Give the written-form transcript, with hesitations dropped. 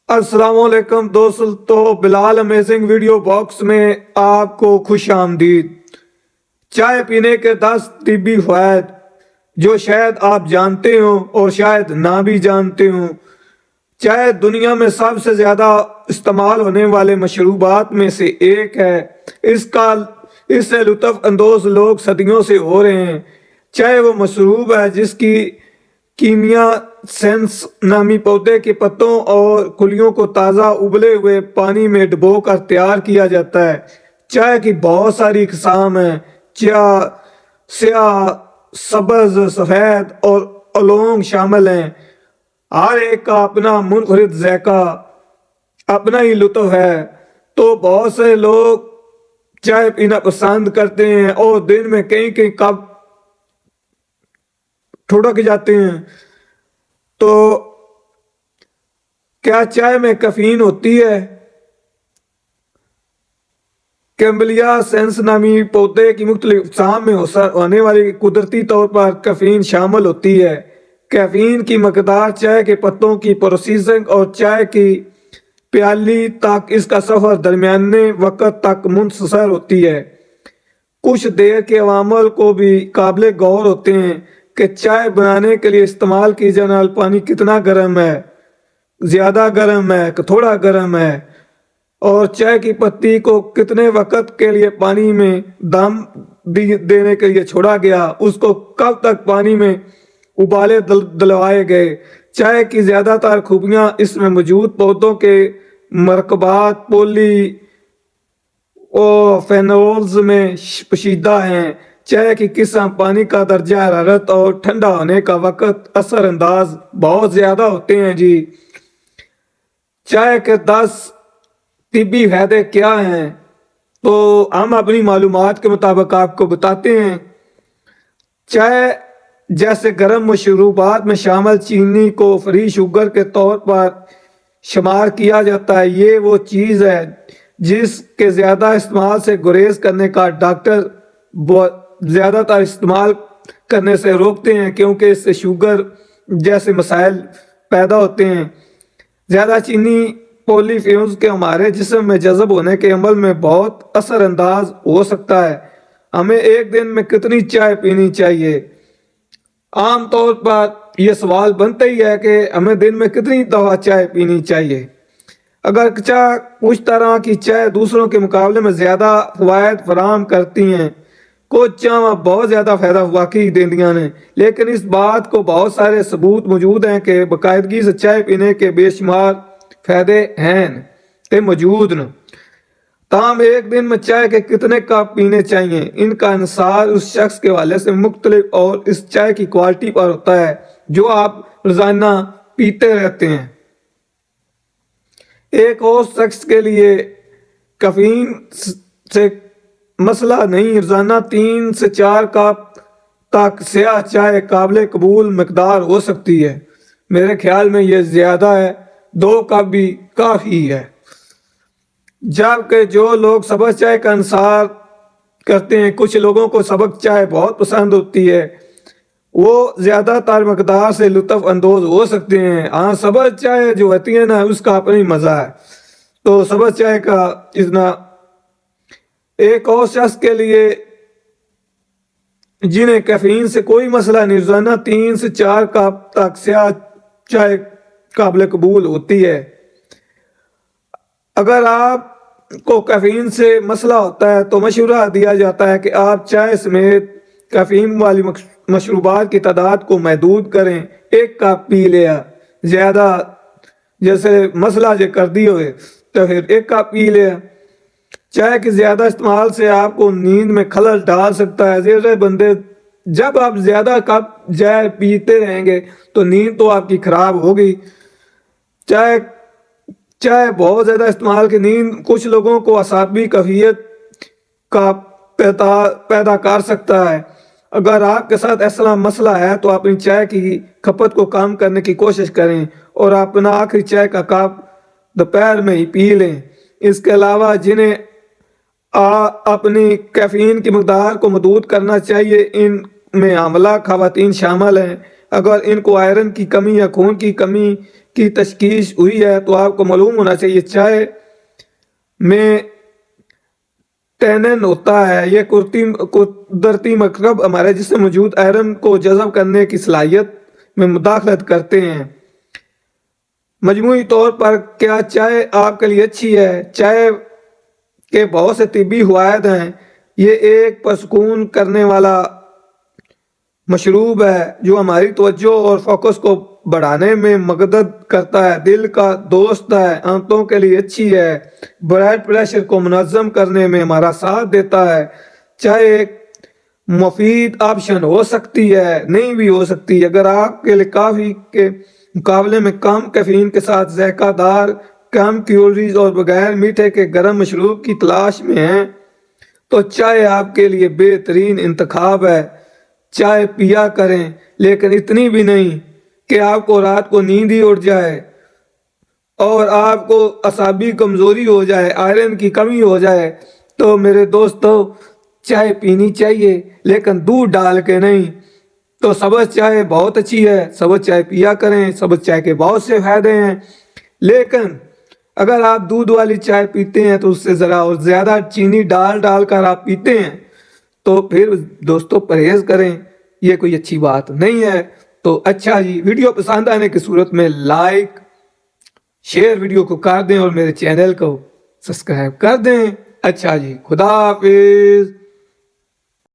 السلام علیکم دوستو، بلال امیزنگ ویڈیو باکس میں آپ کو خوش آمدید۔ چائے پینے کے 10 طبی فوائد جو شاید آپ جانتے ہوں اور شاید نہ بھی جانتے ہوں۔ چائے دنیا میں سب سے زیادہ استعمال ہونے والے مشروبات میں سے ایک ہے۔ اس سے لطف اندوز لوگ صدیوں سے ہو رہے ہیں۔ چائے وہ مشروب ہے جس کی کیمیا سینس نامی پودے کے پتوں اور کلیوں کو تازہ ابلے ہوئے پانی میں ڈبو کر تیار کیا جاتا ہے۔ چائے کی بہت ساری اقسام ہیں۔ چائے سیاہ، سبز، سفید اور اولونگ شامل ہیں۔ ہر ایک کا اپنا منفرد ذائقہ، اپنا ہی لطف ہے۔ تو بہت سے لوگ چائے پینا پسند کرتے ہیں اور دن میں کئی کپ ٹھڑک جاتے ہیں۔ تو کیا چائے میں کیفین ہوتی ہے؟ کیمبلیا سینس نامی پودے کی مختلف اقسام میں ہونے والی قدرتی طور پر کیفین شامل ہوتی ہے۔ کیفین کی مقدار چائے کے پتوں کی پروسیسنگ اور چائے کی پیالی تک اس کا سفر درمیانے وقت تک منحصر ہوتی ہے۔ کچھ دیر کے عوامل کو بھی قابل غور ہوتے ہیں کہ چائے بنانے کے لیے استعمال کی جانے والا پانی کتنا گرم ہے، زیادہ گرم ہے کہ تھوڑا گرم ہے، اور چائے کی پتی کو کتنے وقت کے لیے پانی میں دم دینے کے لیے چھوڑا گیا، اس کو کب تک پانی میں ابالے دلوائے گئے۔ چائے کی زیادہ تر خوبیاں اس میں موجود پودوں کے مرکبات، پولی اور فینولز میں پوشیدہ ہیں۔ چائے کی قسم، پانی کا درجہ حرارت اور ٹھنڈا ہونے کا وقت اثر انداز بہت زیادہ ہوتے ہیں جی۔ چائے کے 10 طبی فائدے کیا ہیں؟ تو ہم اپنی معلومات کے مطابق آپ کو بتاتے ہیں۔ چائے جیسے گرم مشروبات میں شامل چینی کو فری شوگر کے طور پر شمار کیا جاتا ہے۔ یہ وہ چیز ہے جس کے زیادہ استعمال سے گریز کرنے کا ڈاکٹر زیادہ تر استعمال کرنے سے روکتے ہیں، کیونکہ اس سے شوگر جیسے مسائل پیدا ہوتے ہیں۔ زیادہ چینی پولی فینولز کے ہمارے جسم میں جذب ہونے کے عمل میں بہت اثر انداز ہو سکتا ہے۔ ہمیں ایک دن میں کتنی چائے پینی چاہیے؟ عام طور پر یہ سوال بنتا ہی ہے کہ ہمیں دن میں کتنی دفعہ چائے پینی چاہیے۔ اگر کچھ طرح کی چائے دوسروں کے مقابلے میں زیادہ فوائد فراہم کرتی ہیں، کچھ چائیں بہت زیادہ فائدہ واقعی دیندیاں ہیں، لیکن اس بات کو بہت سارے ثبوت موجود ہیں کہ باقاعدگی سے چائے پینے کے بے شمار فائدے ہیں موجود ہیں۔ تاہم ایک دن میں چائے کے کتنے کپ پینے چاہیے، ان کا انحصار اس شخص کے حوالے سے مختلف اور اس چائے کی کوالٹی پر ہوتا ہے جو آپ روزانہ پیتے رہتے ہیں۔ ایک اور شخص کے لیے کیفین سے مسئلہ نہیں، روزانہ 3 سے 4 کپ تک سیاہ چائے قابل قبول مقدار ہو سکتی ہے۔ میرے خیال میں یہ زیادہ ہے، 2 کپ بھی کافی ہے۔ جبکہ جو لوگ سبز چائے کا انحصار کرتے ہیں، کچھ لوگوں کو سبز چائے بہت پسند ہوتی ہے، وہ زیادہ تر مقدار سے لطف اندوز ہو سکتے ہیں۔ ہاں، سبز چائے جو ہوتی ہے نا، اس کا اپنا ہی مزہ ہے، تو سبز چائے کا اتنا۔ ایک اور شخص کے لیے جنہیں کیفین سے کوئی مسئلہ نہیں، روزانہ 3 سے 4 کپ تک سیاہ چائے قابل قبول ہوتی ہے۔ اگر آپ کو کیفین سے مسئلہ ہوتا ہے تو مشورہ دیا جاتا ہے کہ آپ چائے سمیت کیفین والی مشروبات کی تعداد کو محدود کریں۔ 1 کپ پی لیا، زیادہ جیسے مسئلہ کر دی ہوئے تو پھر 1 کپ پی لیا۔ چائے کے زیادہ استعمال سے آپ کو نیند میں خلل ڈال سکتا ہے۔ زیادہ بندے جب آپ زیادہ کپ چائے پیتے رہیں گے تو نیند تو آپ کی خراب ہوگی۔ چائے بہت زیادہ استعمال کی نیند کچھ لوگوں کو اعصابی کیفیت کا پیدا کر سکتا ہے۔ اگر آپ کے ساتھ ایسا مسئلہ ہے تو اپنی چائے کی کھپت کو کم کرنے کی کوشش کریں اور اپنا آخری چائے کا کپ دوپہر میں ہی پی لیں۔ اس کے علاوہ جنہیں اپنی کیفین کی مقدار کو محدود کرنا چاہیے، ان میں حاملہ خواتین شامل ہیں۔ اگر ان کو آئرن کی کمی یا خون کی کمی کی تشخیص ہوئی ہے تو آپ کو معلوم ہونا چاہیے چائے میں ٹینن ہوتا ہے، یہ قدرتی مکرب ہمارے جسم میں موجود آئرن کو جذب کرنے کی صلاحیت میں مداخلت کرتے ہیں۔ مجموعی طور پر کیا چائے آپ کے لیے اچھی ہے؟ چائے کے بہت سے طبی فوائد ہیں۔ یہ ایک پرسکون کرنے والا مشروب ہے جو ہماری توجہ اور فوکس کو بڑھانے میں مدد کرتا ہے، دل کا دوست ہے، آنتوں کے لیے اچھی ہے، بلڈ پریشر کو منظم کرنے میں ہمارا ساتھ دیتا ہے۔ چائے ایک مفید آپشن ہو سکتی ہے، نہیں بھی ہو سکتی اگر آپ کے لیے کافی کے مقابلے میں کم کیفین کے ساتھ ذائقہ دار، کم کیلوریز اور بغیر میٹھے کے گرم مشروب کی تلاش میں ہیں تو چائے آپ کے لیے بہترین انتخاب ہے۔ چائے پیا کریں لیکن اتنی بھی نہیں کہ آپ کو رات کو نیند ہی اڑ جائے اور آپ کو اعصابی کمزوری ہو جائے، آئرن کی کمی ہو جائے۔ تو میرے دوستو چائے پینی چاہیے لیکن دودھ ڈال کے نہیں۔ تو سبز چائے بہت اچھی ہے، سبز چائے پیا کریں، سبز چائے کے بہت سے فائدے ہیں، لیکن اگر آپ دودھ والی چائے پیتے ہیں تو اس سے ذرا اور زیادہ چینی ڈال کر آپ پیتے ہیں تو پھر دوستو پرہیز کریں، یہ کوئی اچھی بات نہیں ہے۔ تو اچھا جی، ویڈیو پسند آنے کی صورت میں لائک شیئر ویڈیو کو کر دیں اور میرے چینل کو سبسکرائب کر دیں۔ اچھا جی، خدا حافظ۔